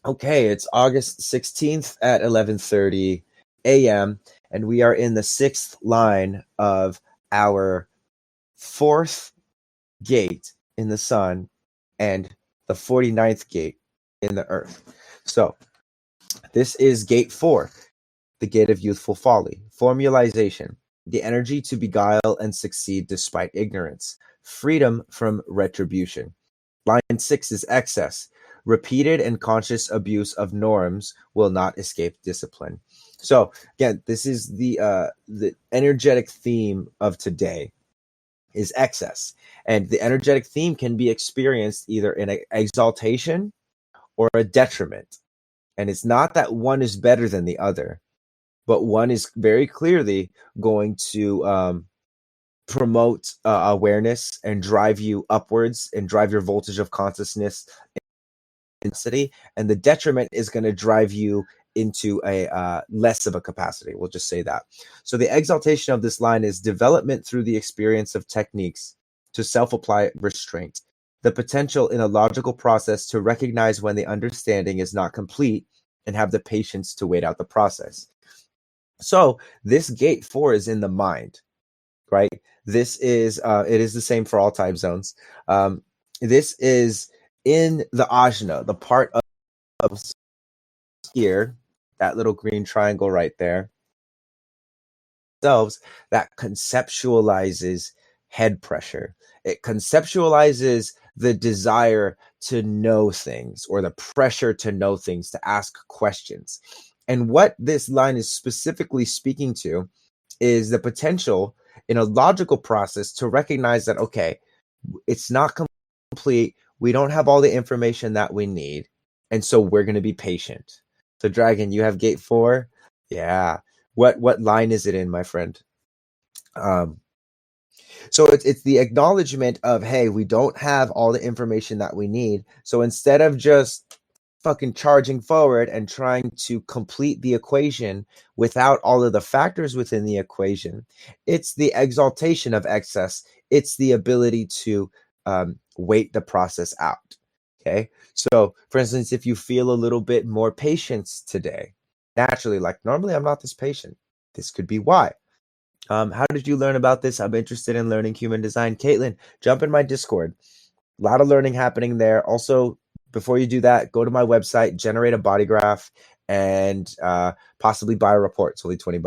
Okay, it's August 16th at 11:30 a.m. and we are in the sixth line of our fourth gate in the sun and the 49th gate in the earth. So, this is gate 4, the gate of youthful folly. Formalization, the energy to beguile and succeed despite ignorance. Freedom from retribution. Line 6 is excess. Repeated and conscious abuse of norms will not escape discipline. So again, this is the energetic theme of today is excess, and the energetic theme can be experienced either in an exaltation or a detriment. And it's not that one is better than the other, but one is very clearly going to promote awareness and drive you upwards and drive your voltage of consciousness intensity, and the detriment is going to drive you into a less of a capacity. We'll just say that. So the exaltation of this line is development through the experience of techniques to self-apply restraint, the potential in a logical process to recognize when the understanding is not complete and have the patience to wait out the process. So this gate 4 is in the mind, right? This is it is the same for all time zones. This is in the ajna, the part of here, that little green triangle right there, that conceptualizes head pressure. It conceptualizes the desire to know things or the pressure to know things, to ask questions. And what this line is specifically speaking to is the potential in a logical process to recognize that, okay, it's not complete. We don't have all the information that we need. And so we're going to be patient. So Dragon, you have gate 4. Yeah. What line is it in, my friend? So it's the acknowledgement of, hey, we don't have all the information that we need. So instead of just fucking charging forward and trying to complete the equation without all of the factors within the equation, it's the exaltation of excess. It's the ability to wait the process out. Okay. So for instance, if you feel a little bit more patience today, naturally, like normally I'm not this patient. This could be why. How did you learn about this? I'm interested in learning human design. Caitlin, jump in my Discord. A lot of learning happening there. Also, before you do that, go to my website, generate a body graph, and possibly buy a report. It's only $20.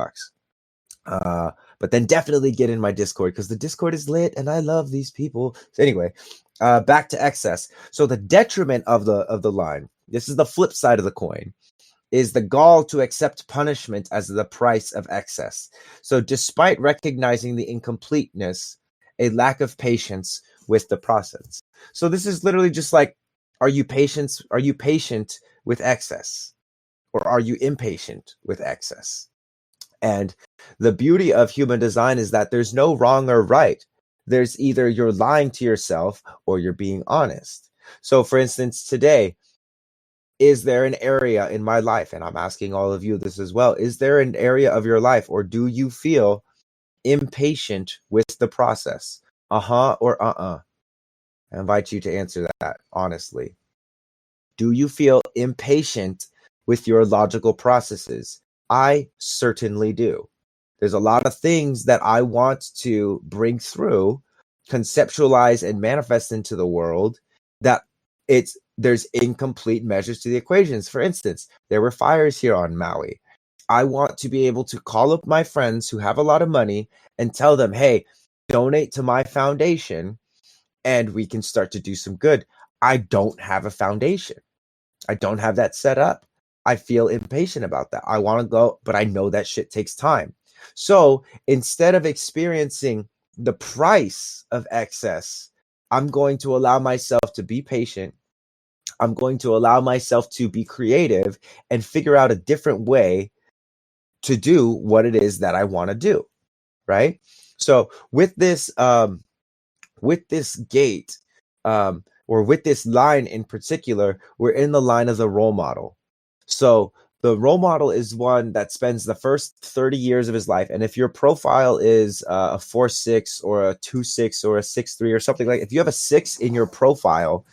But then definitely get in my Discord because the Discord is lit and I love these people. So anyway, back to excess. So the detriment of the line, this is the flip side of the coin, is the gall to accept punishment as the price of excess. So despite recognizing the incompleteness, a lack of patience with the process. So this is literally just like, are you patient with excess? Or are you impatient with excess? And the beauty of human design is that there's no wrong or right. There's either you're lying to yourself or you're being honest. So for instance, today, is there an area in my life, and I'm asking all of you this as well, is there an area of your life, or do you feel impatient with the process? Or I invite you to answer that honestly. Do you feel impatient with your logical processes? I certainly do. There's a lot of things that I want to bring through, conceptualize, and manifest into the world that there's incomplete measures to the equations. For instance, there were fires here on Maui. I want to be able to call up my friends who have a lot of money and tell them, hey, donate to my foundation and we can start to do some good. I don't have a foundation. I don't have that set up. I feel impatient about that. I want to go, but I know that shit takes time. So instead of experiencing the price of excess, I'm going to allow myself to be patient. I'm going to allow myself to be creative and figure out a different way to do what it is that I want to do. Right. So with this gate, or with this line in particular, we're in the line of the role model. So the role model is one that spends the first 30 years of his life. And if your profile is a 4-6 or a 2-6 or a 6-3 or something like, if you have a 6 in your profile,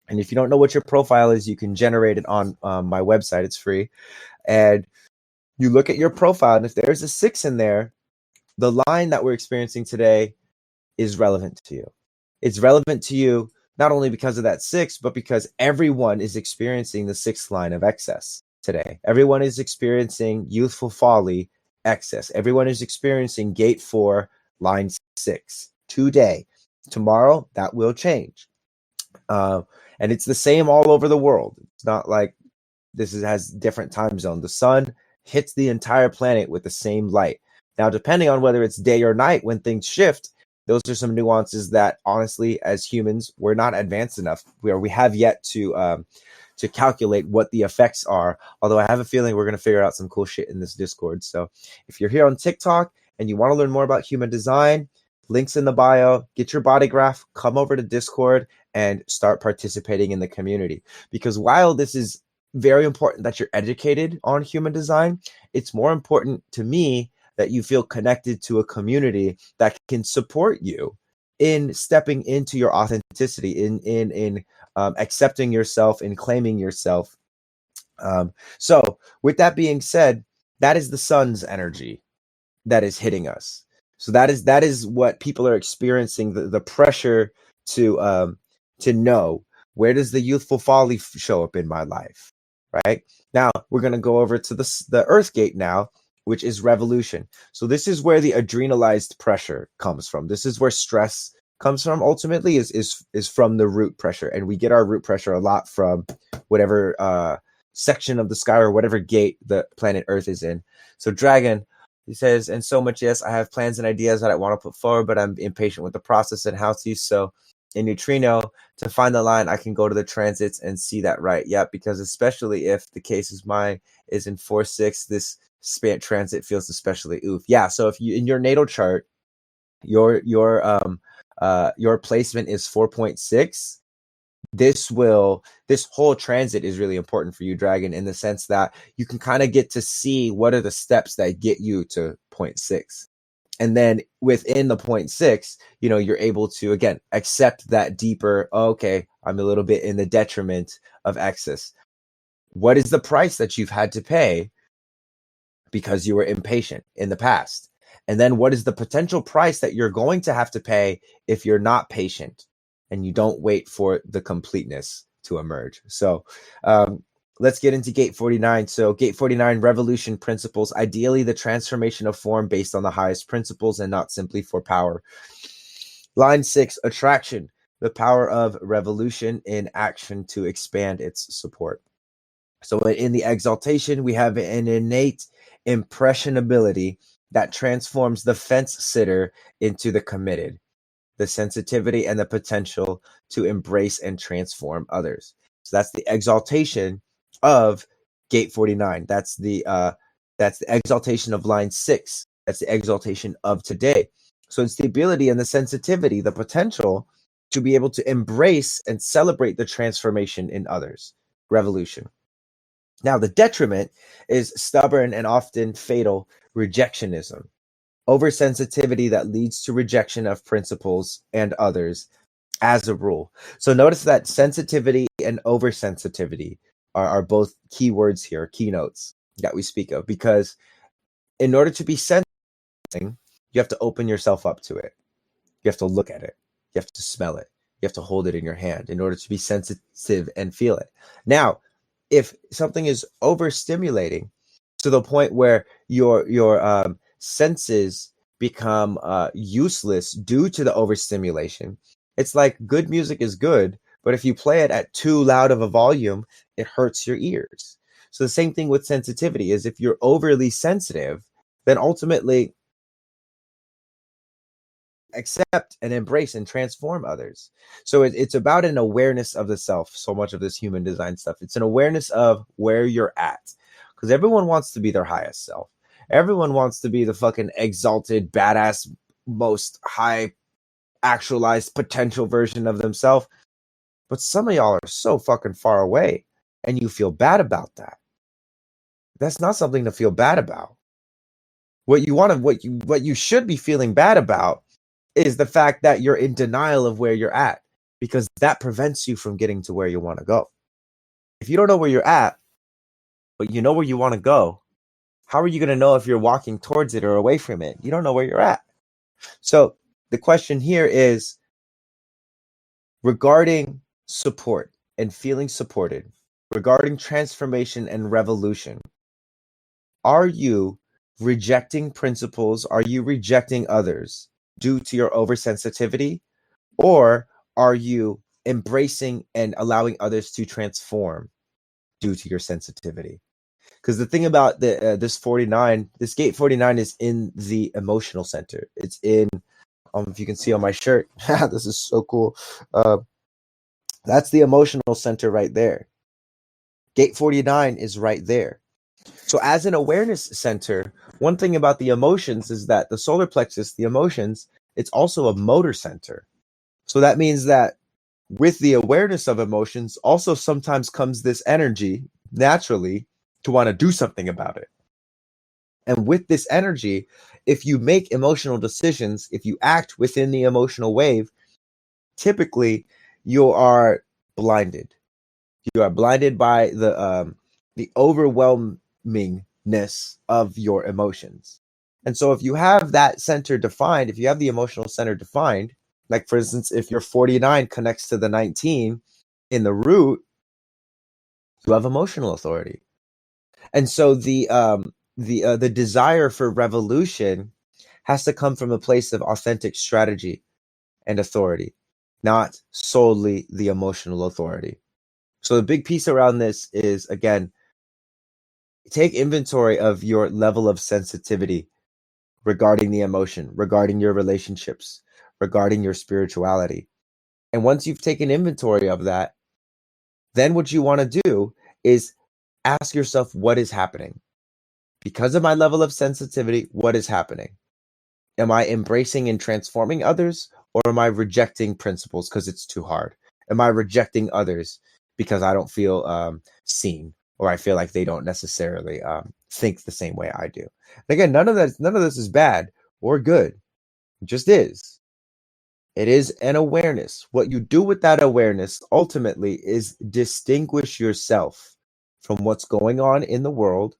And if you don't know what your profile is, you can generate it on my website. It's free. And you look at your profile, and if there's a 6 in there, the line that we're experiencing today is relevant to you. It's relevant to you not only because of that 6, but because everyone is experiencing the 6th line of excess today. Everyone is experiencing youthful folly excess. Everyone is experiencing gate 4, line 6 today. Tomorrow, that will change. And it's the same all over the world. It's not like has different time zone. The sun hits the entire planet with the same light. Now, depending on whether it's day or night when things shift, those are some nuances that honestly, as humans, we're not advanced enough where we have yet to calculate what the effects are. Although I have a feeling we're going to figure out some cool shit in this Discord. So if you're here on TikTok and you want to learn more about human design, links in the bio, get your body graph, come over to Discord and start participating in the community. Because while this is very important that you're educated on human design, it's more important to me that you feel connected to a community that can support you in stepping into your authenticity, in accepting yourself and claiming yourself. So with that being said, that is the sun's energy that is hitting us. So that is what people are experiencing, the pressure to know, where does the youthful folly show up in my life, right? Now we're going to go over to the earth gate now, which is revolution. So this is where the adrenalized pressure comes from. This is where stress comes from, ultimately, is from the root pressure. And we get our root pressure a lot from whatever section of the sky or whatever gate the planet Earth is in. So Dragon, he says, and so much, yes, I have plans and ideas that I want to put forward, but I'm impatient with the process and how to. So in Neutrino, to find the line, I can go to the transits and see that, right? Yeah, because especially if the case is mine is in 4-6, this span transit feels especially oof. Yeah, so if you in your natal chart, your placement is 4.6, this whole transit is really important for you, Dragon, in the sense that you can kind of get to see what are the steps that get you to 0.6. And then within the 0.6, you're able to, again, accept that deeper, okay, I'm a little bit in the detriment of excess. What is the price that you've had to pay because you were impatient in the past? And then what is the potential price that you're going to have to pay if you're not patient and you don't wait for the completeness to emerge? So let's get into gate 49. So gate 49, revolution principles, ideally the transformation of form based on the highest principles and not simply for power. Line 6, attraction, the power of revolution in action to expand its support. So in the exaltation, we have an innate impressionability that transforms the fence sitter into the committed, the sensitivity and the potential to embrace and transform others. So that's the exaltation of gate 49. That's the exaltation of line 6. That's the exaltation of today. So it's the ability and the sensitivity, the potential to be able to embrace and celebrate the transformation in others. Revolution. Now, the detriment is stubborn and often fatal rejectionism, oversensitivity that leads to rejection of principles and others as a rule. So notice that sensitivity and oversensitivity are both keywords here, keynotes that we speak of, because in order to be sensitive, you have to open yourself up to it. You have to look at it. You have to smell it. You have to hold it in your hand in order to be sensitive and feel it. Now, if something is overstimulating to the point where your senses become useless due to the overstimulation, it's like good music is good, but if you play it at too loud of a volume, it hurts your ears. So the same thing with sensitivity is if you're overly sensitive, then ultimately accept and embrace and transform others. So it's about an awareness of the self. So much of this human design stuff, it's an awareness of where you're at, because everyone wants to be their highest self. Everyone wants to be the fucking exalted, badass, most high actualized potential version of themselves. But some of y'all are so fucking far away and you feel bad about that. That's not something to feel bad about. What you should be feeling bad about is the fact that you're in denial of where you're at. because that prevents you from getting to where you want to go. If you don't know where you're at, but you know where you want to go, how are you going to know if you're walking towards it or away from it? You don't know where you're at. So the question here is regarding support and feeling supported, regarding transformation and revolution. Are you rejecting principles? Are you rejecting others due to your oversensitivity? Or are you embracing and allowing others to transform due to your sensitivity? Because the thing about this gate 49 is in the emotional center. It's in, if you can see on my shirt, this is so cool. That's the emotional center right there. Gate 49 is right there. So as an awareness center, one thing about the emotions is that the solar plexus, the emotions, it's also a motor center. So that means that with the awareness of emotions also sometimes comes this energy naturally to want to do something about it. And with this energy, if you make emotional decisions, if you act within the emotional wave, typically you are blinded. You are blinded by the overwhelmingness of your emotions. And so if you have that center defined, if you have the emotional center defined, like for instance, if your 49 connects to the 19 in the root, you have emotional authority. And so the desire for revolution has to come from a place of authentic strategy and authority, not solely the emotional authority. So the big piece around this is, again, take inventory of your level of sensitivity regarding the emotion, regarding your relationships, regarding your spirituality. And once you've taken inventory of that, then what you want to do is ask yourself, what is happening? Because of my level of sensitivity, what is happening? Am I embracing and transforming others, or am I rejecting principles because it's too hard? Am I rejecting others because I don't feel seen, or I feel like they don't necessarily think the same way I do? And again, none of this is bad or good. It just is. It is an awareness. What you do with that awareness ultimately is distinguish yourself from what's going on in the world.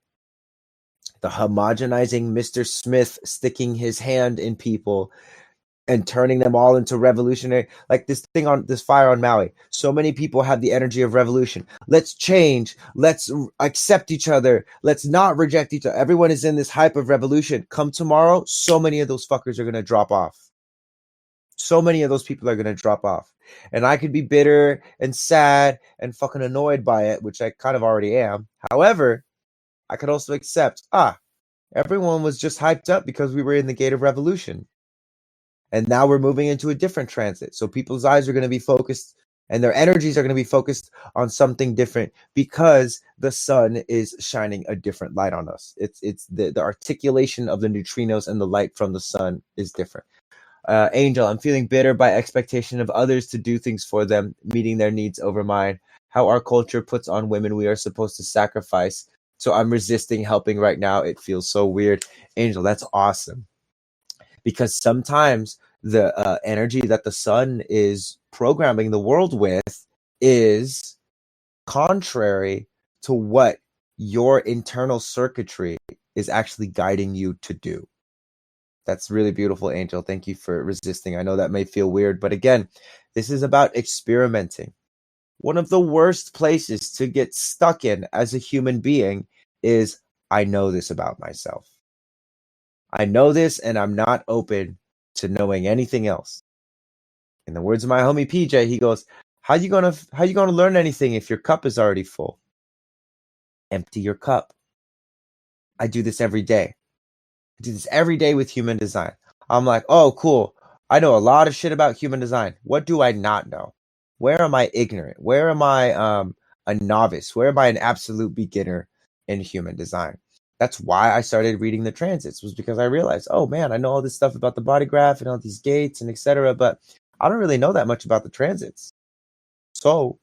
The homogenizing Mr. Smith sticking his hand in people and turning them all into revolutionary, like this thing on this fire on Maui. So many people have the energy of revolution. Let's change. Let's accept each other. Let's not reject each other. Everyone is in this hype of revolution. Come tomorrow, so many of those fuckers are going to drop off. So many of those people are going to drop off. And I could be bitter and sad and fucking annoyed by it, which I kind of already am. However, I could also accept, everyone was just hyped up because we were in the gate of revolution. And now we're moving into a different transit. So people's eyes are going to be focused and their energies are going to be focused on something different because the sun is shining a different light on us. It's the articulation of the neutrinos and the light from the sun is different. Angel, I'm feeling bitter by expectation of others to do things for them, meeting their needs over mine. How our culture puts on women we are supposed to sacrifice. So I'm resisting helping right now. It feels so weird. Angel, that's awesome. Because sometimes the energy that the sun is programming the world with is contrary to what your internal circuitry is actually guiding you to do. That's really beautiful, Angel. Thank you for resisting. I know that may feel weird, but again, this is about experimenting. One of the worst places to get stuck in as a human being is, I know this about myself. I know this and I'm not open to knowing anything else. In the words of my homie PJ, he goes, how you gonna learn anything if your cup is already full? Empty your cup. I do this every day. I do this every day with human design. I'm like, oh, cool. I know a lot of shit about human design. What do I not know? Where am I ignorant? Where am I a novice? Where am I an absolute beginner in human design? That's why I started reading the transits, was because I realized, oh man, I know all this stuff about the body graph and all these gates and etc., but I don't really know that much about the transits. So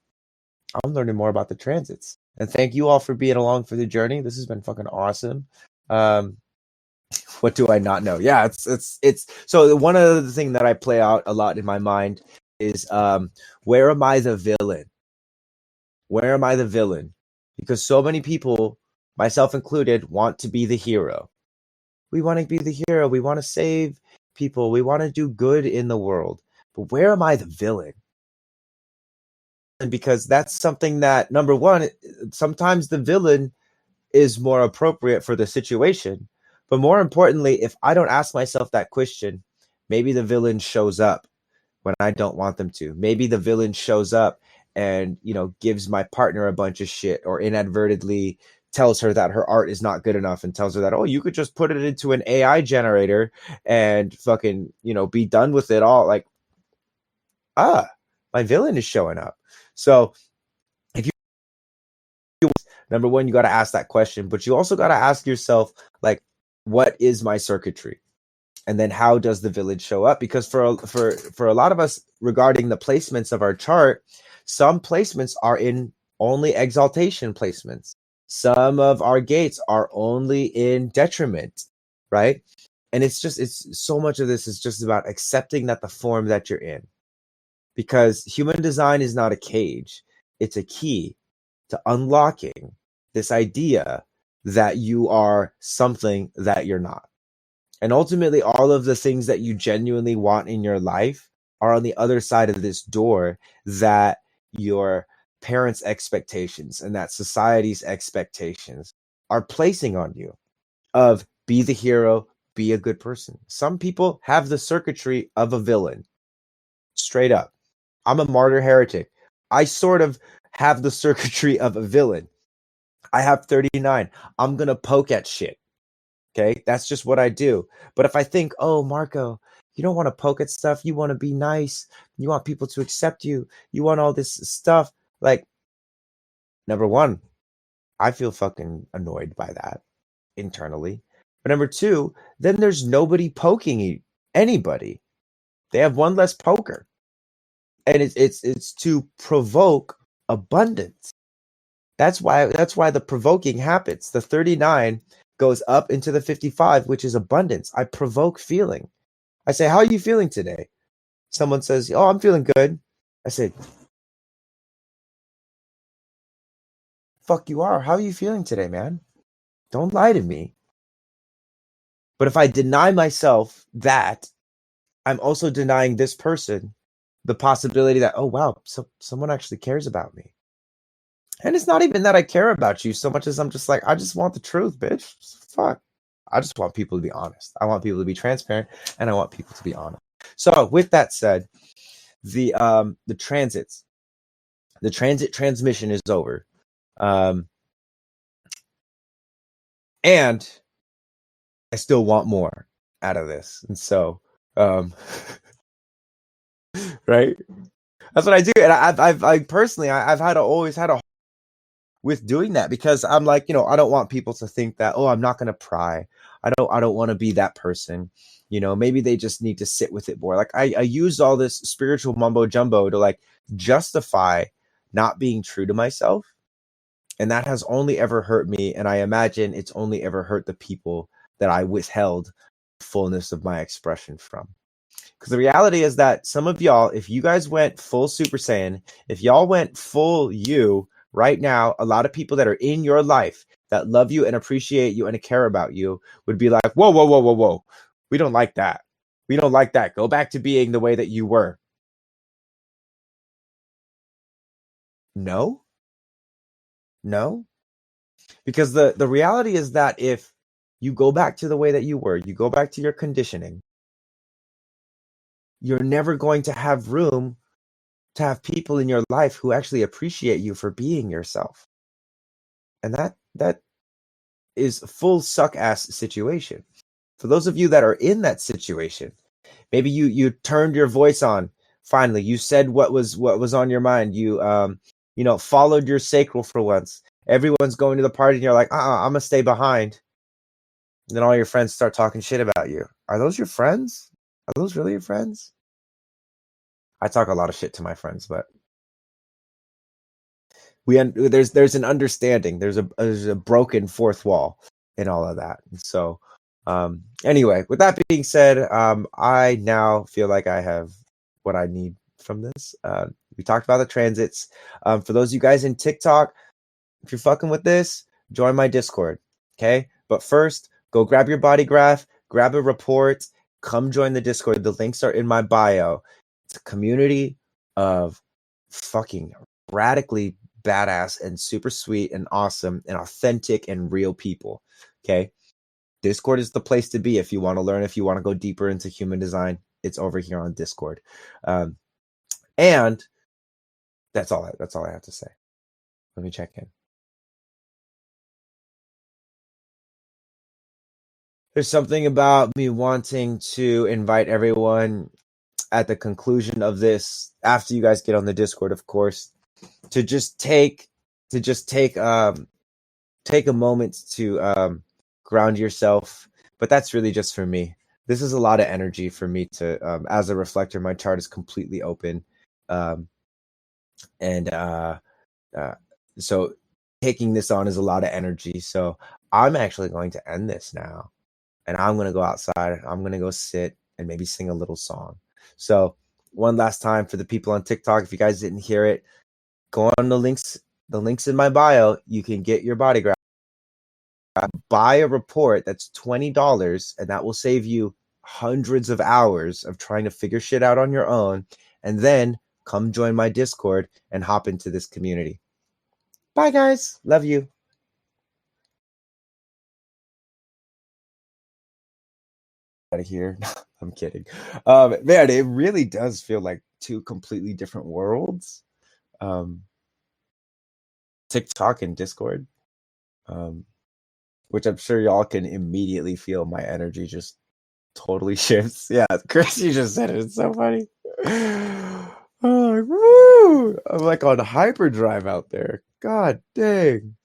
I'm learning more about the transits. And thank you all for being along for the journey. This has been fucking awesome. What do I not know? Yeah, it's so one of the thing that I play out a lot in my mind is where am I the villain? Where am I the villain? Because so many people, myself included, want to be the hero. We want to be the hero. We want to save people. We want to do good in the world. But where am I the villain? And because that's something that, number one, sometimes the villain is more appropriate for the situation. But more importantly, if I don't ask myself that question, maybe the villain shows up when I don't want them to. Maybe the villain shows up and, gives my partner a bunch of shit, or inadvertently tells her that her art is not good enough and tells her that, oh, you could just put it into an AI generator and fucking, be done with it all. Like, my villain is showing up. So if you, number one, you got to ask that question, but you also got to ask yourself, like, what is my circuitry? And then how does the villain show up? Because for a lot of us, regarding the placements of our chart, some placements are in only exaltation placements. Some of our gates are only in detriment, right? And it's so much of this is just about accepting that the form that you're in. Because human design is not a cage. It's a key to unlocking this idea that you are something that you're not. And ultimately, all of the things that you genuinely want in your life are on the other side of this door that your parents' expectations and that society's expectations are placing on you of be the hero, be a good person. Some people have the circuitry of a villain. Straight up. I'm a martyr heretic. I sort of have the circuitry of a villain. I have 39. I'm going to poke at shit. Okay, that's just what I do. But if I think, oh, Marco, you don't want to poke at stuff. You want to be nice. You want people to accept you. You want all this stuff. Like, number one, I feel fucking annoyed by that internally. But number two, then there's nobody poking anybody. They have one less poker. And it's to provoke abundance. That's why the provoking happens. The 39 goes up into the 55, which is abundance. I provoke feeling. I say, how are you feeling today? Someone says, oh, I'm feeling good. I say, fuck you are. How are you feeling today, man? Don't lie to me. But if I deny myself that, I'm also denying this person the possibility that, oh, wow, so someone actually cares about me. And it's not even that I care about you so much as I'm just like, I just want the truth, bitch. Fuck. I just want people to be honest. I want people to be transparent, and I want people to be honest. So with that said, the transits, the transit transmission is over. And I still want more out of this. And so, right. That's what I do. And I've personally, I've always had a with doing that, because I'm like, I don't want people to think that, oh, I'm not going to pry. I don't want to be that person. Maybe they just need to sit with it more. Like I used all this spiritual mumbo jumbo to like justify not being true to myself. And that has only ever hurt me. And I imagine it's only ever hurt the people that I withheld the fullness of my expression from. Because the reality is that some of y'all, if you guys went full Super Saiyan, if y'all went full you right now, a lot of people that are in your life that love you and appreciate you and care about you would be like, whoa, whoa, whoa, whoa, whoa. We don't like that. We don't like that. Go back to being the way that you were. No. Because the reality is that if you go back to the way that you were, you go back to your conditioning, you're never going to have room to have people in your life who actually appreciate you for being yourself. And that is a full suck ass situation. For those of you that are in that situation, maybe you turned your voice on. Finally, you said what was on your mind. You followed your sacral for once. Everyone's going to the party and you're like, I'm gonna stay behind. And then all your friends start talking shit about you. Are those your friends? Are those really your friends? I talk a lot of shit to my friends, but there's an understanding. There's a broken fourth wall in all of that. And so anyway, with that being said, I now feel like I have what I need from this. We talked about the transits. For those of you guys in TikTok, if you're fucking with this, join my Discord. Okay. But first, go grab your body graph, grab a report, come join the Discord. The links are in my bio. It's a community of fucking radically badass and super sweet and awesome and authentic and real people. Okay. Discord is the place to be if you want to learn, if you want to go deeper into human design. It's over here on Discord. And that's all I have to say. Let me check in. There's something about me wanting to invite everyone at the conclusion of this, after you guys get on the Discord, of course, to just take a moment to ground yourself. But that's really just for me. This is a lot of energy for me to, as a reflector, my chart is completely open. And so taking this on is a lot of energy. So I'm actually going to end this now. And I'm going to go outside. I'm going to go sit and maybe sing a little song. So one last time for the people on TikTok, if you guys didn't hear it, go on the links in my bio. You can get your body graph. Buy a report that's $20, and that will save you hundreds of hours of trying to figure shit out on your own. And then come join my Discord and hop into this community. Bye, guys. Love you. Out of here. I'm kidding. Man, it really does feel like two completely different worlds. TikTok and Discord. Which I'm sure y'all can immediately feel my energy just totally shifts. Yeah, Chris, you just said it. It's so funny. Oh, I'm like on hyperdrive out there. God dang.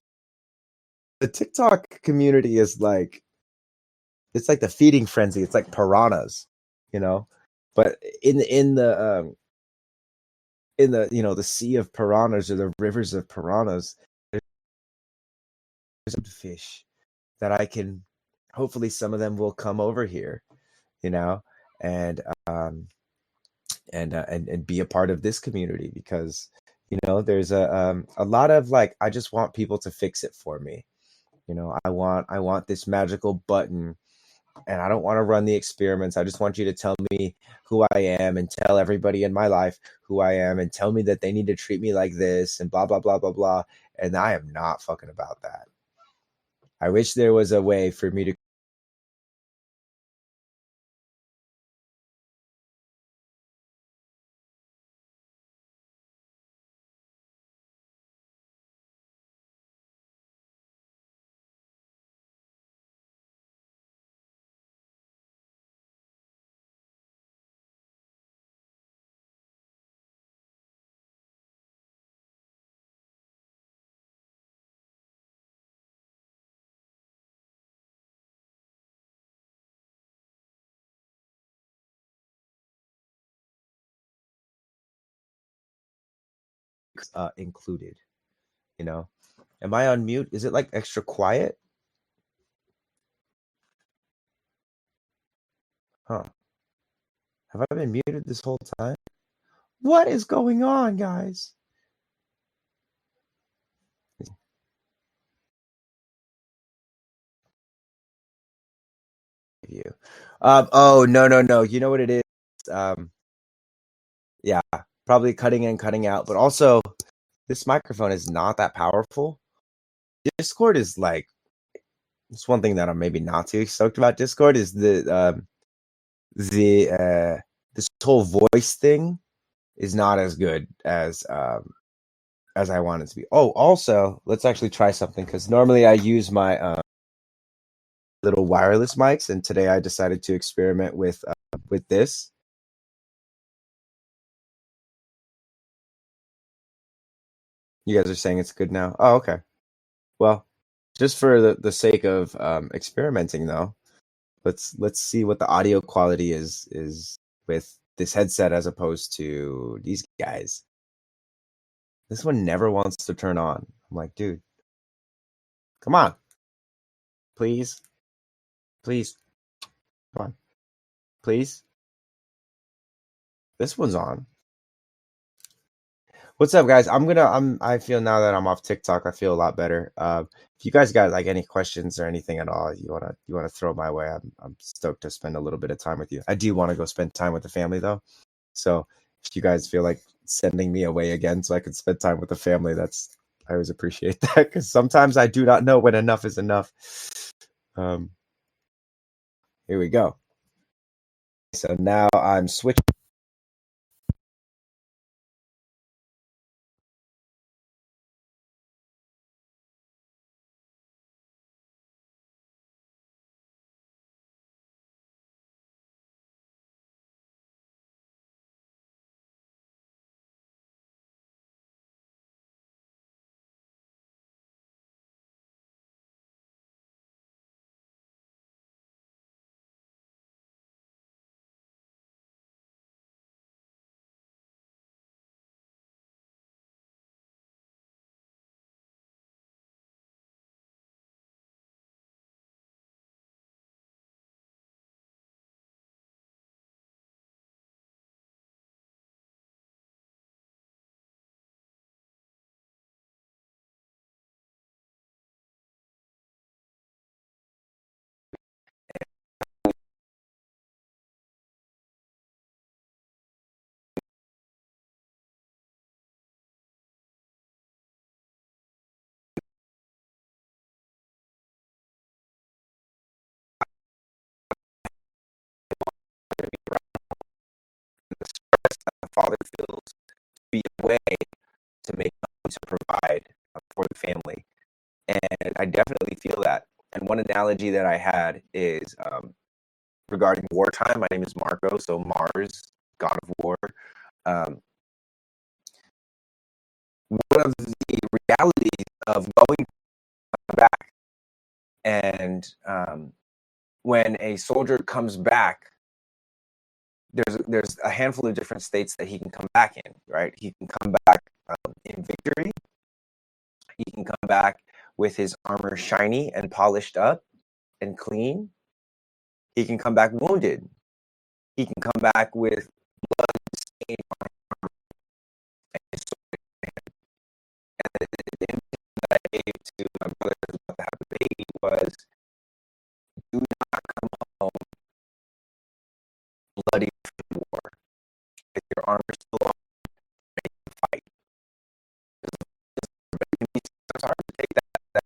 The TikTok community is like, it's like the feeding frenzy. It's like piranhas, you know. But in the the sea of piranhas, or the rivers of piranhas, there's fish that I can, hopefully some of them will come over here, and and be a part of this community, because there's a lot of, like, I just want people to fix it for me. I want this magical button, and I don't want to run the experiments. I just want you to tell me who I am, and tell everybody in my life who I am, and tell me that they need to treat me like this, and blah, blah, blah, blah, blah. And I am not fucking about that. I wish there was a way for me to included. Am I on mute? Is it like extra quiet? Huh. Have I been muted this whole time? What is going on, guys? You. Oh, no. You know what it is? Yeah, probably cutting in, cutting out, but also this microphone is not that powerful. Discord is like, it's one thing that I'm maybe not too stoked about. Discord is the this whole voice thing is not as good as I want it to be. Oh, also, let's actually try something, because normally I use my little wireless mics, and today I decided to experiment with this. You guys are saying it's good now? Oh, okay. Well, just for the sake of experimenting, though, let's see what the audio quality is with this headset as opposed to these guys. This one never wants to turn on. I'm like, dude, come on, please, please, come on, please. This one's on. What's up, guys? I feel now that I'm off TikTok, I feel a lot better. If you guys got like any questions or anything at all, you wanna throw my way, I'm stoked to spend a little bit of time with you. I do want to go spend time with the family though. So if you guys feel like sending me away again so I can spend time with the family, I always appreciate that because sometimes I do not know when enough is enough. Um, Here we go. So now I'm switching. The stress that the father feels to be away, to make money, to provide for the family. And I definitely feel that. And one analogy that I had is regarding wartime. My name is Marco, so Mars, god of war. Um, one of the realities of going back, and when a soldier comes back, there's a handful of different states that he can come back in, right? He can come back in victory. He can come back with his armor shiny and polished up and clean. He can come back wounded. He can come back with blood stained armor and his sword in hand. And the image that I gave to my brother who's about to have a baby was, do not come home bloody from war. If your armor still on, ready to fight. It's hard to take that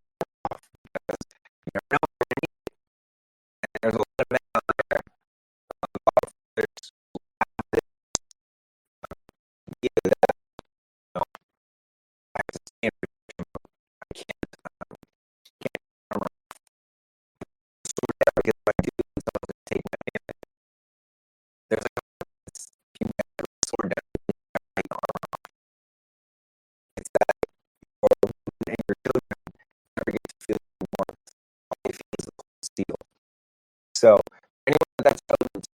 off because you never know where you need it. And there's a lot of men out there, a lot of fathers who have this idea that, you know, I have to stand for I can't armor sword down because if I do, someone's gonna take my hand. There's a difference. If you have a sword down, you take the armor off. It's that and your children never get to feel the warmth. All they feel is the cold steel. So anyone that's relevant,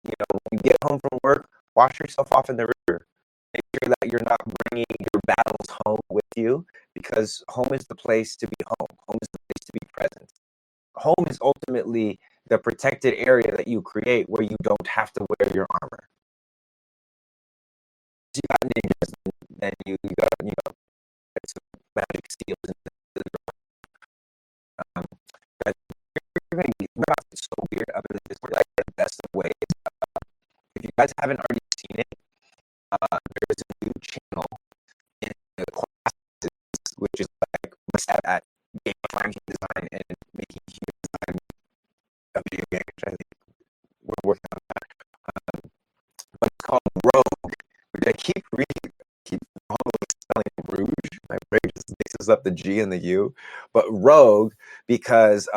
you know, when you get home from work, wash yourself off in the river. Make sure that you're not bringing your battles home with you, because home is the place to be home. Home is the place to be present. Home is ultimately the protected area that you create where you don't have to wear your armor. You got ninjas, then you got, you know, some magic steals. Um, you're gonna be so weird up in this like the best of ways. If you guys haven't already seen it, there's a new channel in the classes, which is like at gamifying design and making human design a video game, which I think we're working on that. But it's called Rogue, which I keep reading, keep spelling Rouge. My brain just mixes up the G and the U. But Rogue, because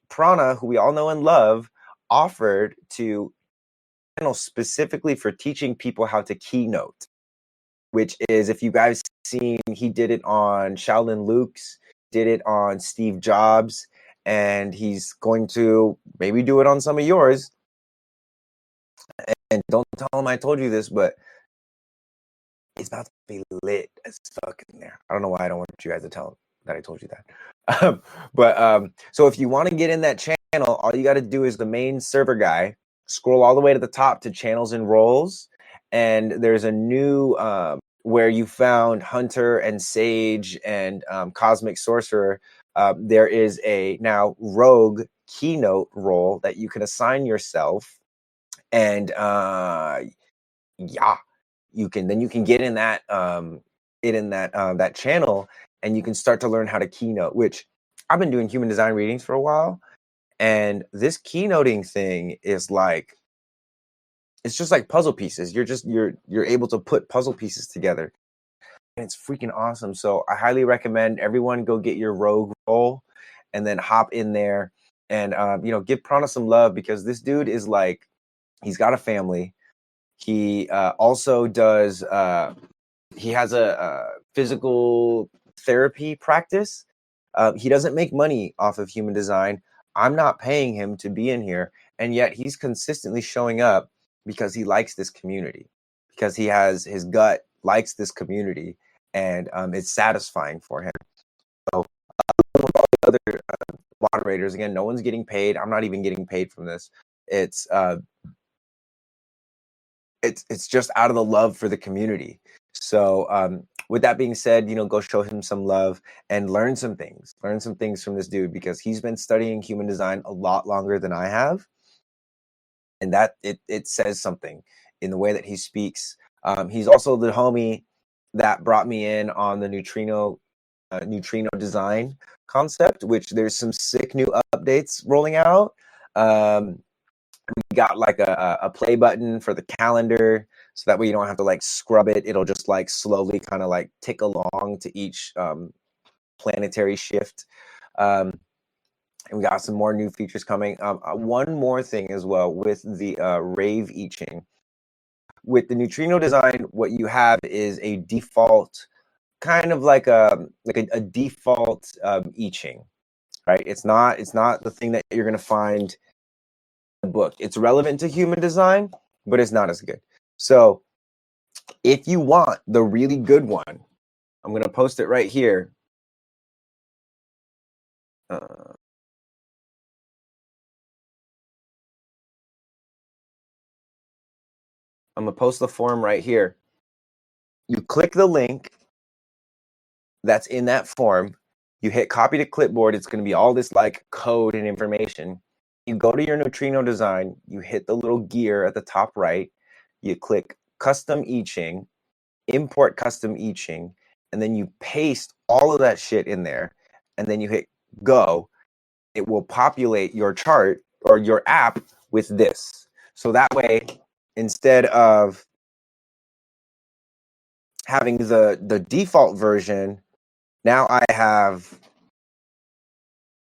Prana, who we all know and love, offered to channel specifically for teaching people how to keynote, which is, if you guys seen, he did it on Shaolin Luke's, did it on Steve Jobs, and he's going to maybe do it on some of yours. And don't tell him I told you this, but it's about to be lit as fuck in there. I don't know why I don't want you guys to tell him that I told you that. So if you want to get in that channel, all you got to do is the main server guy, scroll all the way to the top to channels and roles, and there's a new where you found Hunter and Sage and Cosmic Sorcerer. There is a now rogue keynote role that you can assign yourself, and yeah, you can get in that that channel, and you can start to learn how to keynote. Which I've been doing human design readings for a while, and this keynoting thing is like, it's just like puzzle pieces. You're able to put puzzle pieces together, and it's freaking awesome. So I highly recommend everyone go get your rogue role, and then hop in there and give Prana some love, because this dude is like, he's got a family. He also does. He has a physical therapy practice. He doesn't make money off of human design. I'm not paying him to be in here, and yet he's consistently showing up because he likes this community, because he has his gut likes this community, and it's satisfying for him. So other moderators, again, no one's getting paid. I'm not even getting paid from this. It's just out of the love for the community. So with that being said, go show him some love and learn some things from this dude, because he's been studying human design a lot longer than I have, and that it says something in the way that he speaks. He's also the homie that brought me in on the neutrino design concept, which there's some sick new updates rolling out. We got like a play button for the calendar, so that way you don't have to like scrub it. It'll just like slowly kind of like tick along to each planetary shift. And we got some more new features coming. One more thing as well with the Rave I Ching. With the neutrino design, what you have is a default, kind of like a default I Ching, right? It's not the thing that you're gonna find book. It's relevant to human design, but it's not as good. So if you want the really good one, I'm going to post it right here. I'm going to post the form right here. You click the link that's in that form. You hit copy to clipboard. It's going to be all this like code and information. You go to your neutrino design. You hit the little gear at the top right. You click custom I Ching, import custom I Ching, and then you paste all of that shit in there, and then you hit go. It will populate your chart or your app with this. So that way, instead of having the default version, now I have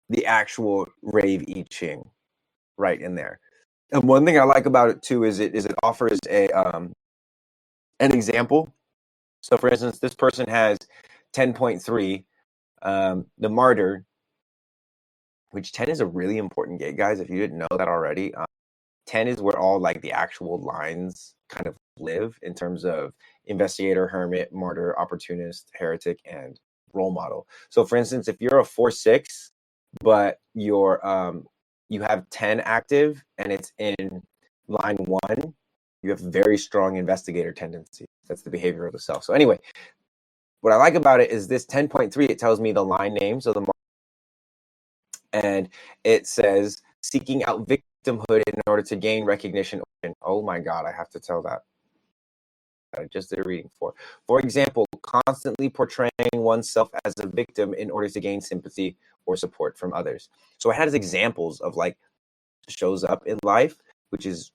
the actual Rave I Ching right in there. And one thing I like about it too is it offers an example. So for instance, this person has 10.3, the martyr, which 10 is a really important gate, guys, if you didn't know that already. 10 is where all like the actual lines kind of live in terms of investigator, hermit, martyr, opportunist, heretic, and role model. So for instance, if you're a 4-6, but you're you have 10 active and it's in line 1, you have very strong investigator tendency. That's the behavior of the self. So anyway, what I like about it is this 10.3, it tells me the line names of the, and it says seeking out victimhood in order to gain recognition. Oh my God, I have to tell that. I just did a reading for. For example, constantly portraying oneself as a victim in order to gain sympathy or support from others. So it has examples of like shows up in life, which is,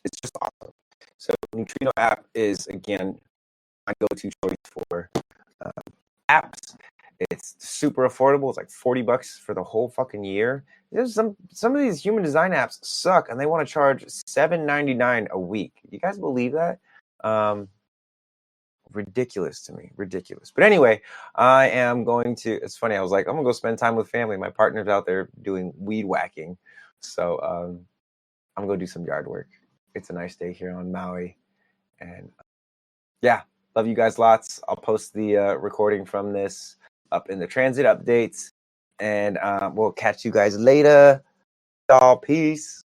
it's just awesome. So Neutrino app is, again, my go-to choice for apps. It's super affordable. It's like $40 for the whole fucking year. There's some of these human design apps suck, and they want to charge $7.99 a week. You guys believe that? Ridiculous to me. Ridiculous. But anyway, I am going to. It's funny. I was like, I'm gonna go spend time with family. My partner's out there doing weed whacking, so I'm gonna go do some yard work. It's a nice day here on Maui, and yeah, love you guys lots. I'll post the recording from this up in the transit updates, and we'll catch you guys later. Y'all, peace.